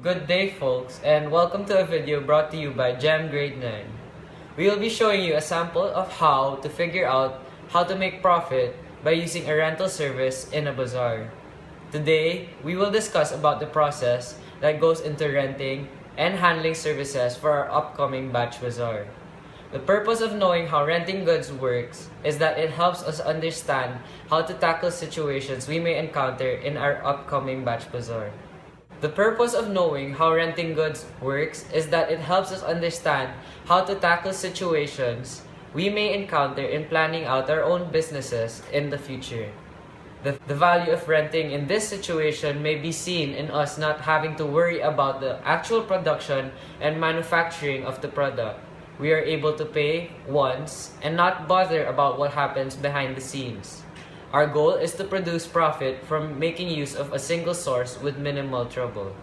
Good day folks, and welcome to a video brought to you by Gem Grade 9. We will be showing you a sample of how to figure out how to make profit by using a rental service in a bazaar. Today, we will discuss about the process that goes into renting and handling services for our upcoming batch bazaar. The purpose of knowing how renting goods works is that it helps us understand how to tackle situations we may encounter in our upcoming batch bazaar. The purpose of knowing how renting goods works is that it helps us understand how to tackle situations we may encounter in planning out our own businesses in the future. The value of renting in this situation may be seen in us not having to worry about the actual production and manufacturing of the product. We are able to pay once and not bother about what happens behind the scenes. Our goal is to produce profit from making use of a single source with minimal trouble.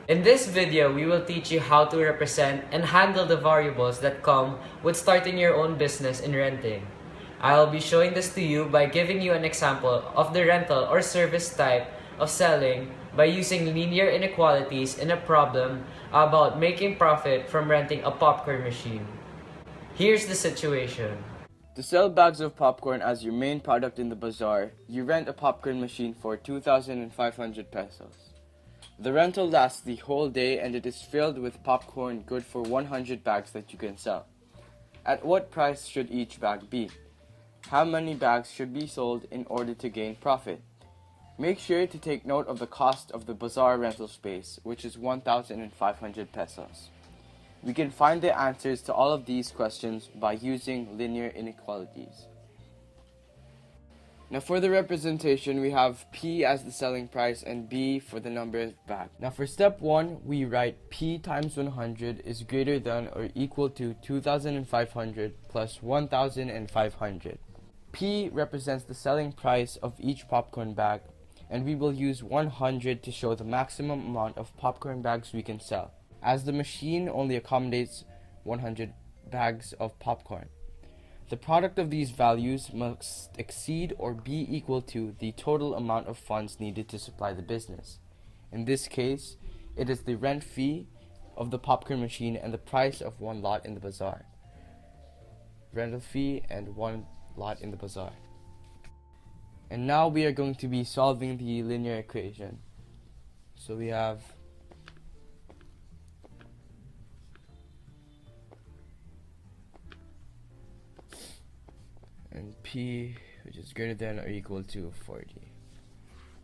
In this video, we will teach you how to represent and handle the variables that come with starting your own business in renting. I'll be showing this to you by giving you an example of the rental or service type of selling by using linear inequalities in a problem about making profit from renting a popcorn machine. Here's the situation. To sell bags of popcorn as your main product in the bazaar, you rent a popcorn machine for 2,500 pesos. The rental lasts the whole day and it is filled with popcorn good for 100 bags that you can sell. At what price should each bag be? How many bags should be sold in order to gain profit? Make sure to take note of the cost of the bazaar rental space, which is 1,500 pesos. We can find the answers to all of these questions by using linear inequalities. Now for the representation, we have P as the selling price and B for the number of bags. Now for step 1, we write P times 100 is greater than or equal to 2,500 plus 1,500. P represents the selling price of each popcorn bag, and we will use 100 to show the maximum amount of popcorn bags we can sell, as the machine only accommodates 100 bags of popcorn. The product of these values must exceed or be equal to the total amount of funds needed to supply the business. In this case, it is the rent fee of the popcorn machine and the price of one lot in the bazaar. Rental fee and one lot in the bazaar. And now we are going to be solving the linear equation. So we have and P, which is greater than or equal to 40.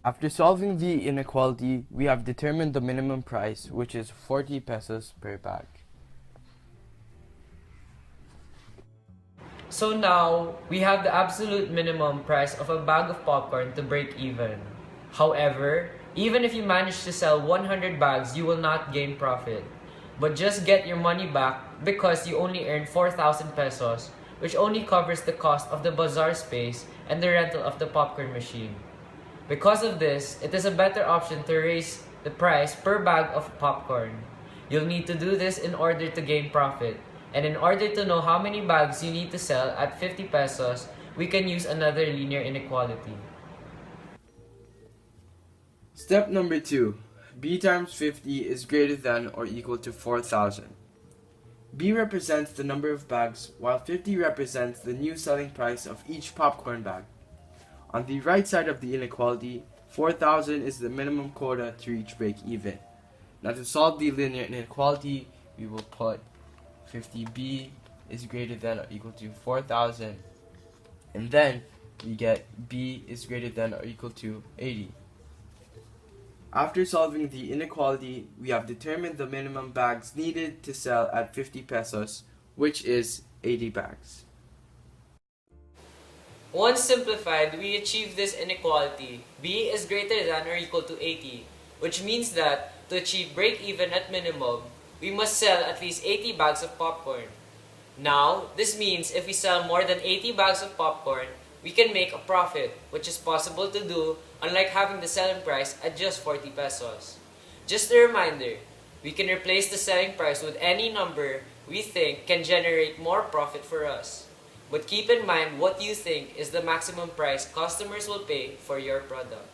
After solving the inequality, we have determined the minimum price, which is 40 pesos per bag. So now, we have the absolute minimum price of a bag of popcorn to break even. However, even if you manage to sell 100 bags, you will not gain profit, but just get your money back because you only earned 4,000 pesos, which only covers the cost of the bazaar space and the rental of the popcorn machine. Because of this, it is a better option to raise the price per bag of popcorn. You'll need to do this in order to gain profit. And in order to know how many bags you need to sell at 50 pesos, we can use another linear inequality. Step number 2. B times 50 is greater than or equal to 4,000. B represents the number of bags, while 50 represents the new selling price of each popcorn bag. On the right side of the inequality, 4,000 is the minimum quota to reach break even. Now to solve the linear inequality, we will put 50B is greater than or equal to 4,000, and then we get B is greater than or equal to 80. After solving the inequality, we have determined the minimum bags needed to sell at 50 pesos, which is 80 bags. Once simplified, we achieve this inequality. B is greater than or equal to 80, which means that to achieve break-even at minimum, we must sell at least 80 bags of popcorn. Now, this means if we sell more than 80 bags of popcorn, we can make a profit, which is possible to do unlike having the selling price at just 40 pesos. Just a reminder, we can replace the selling price with any number we think can generate more profit for us. But keep in mind what you think is the maximum price customers will pay for your product.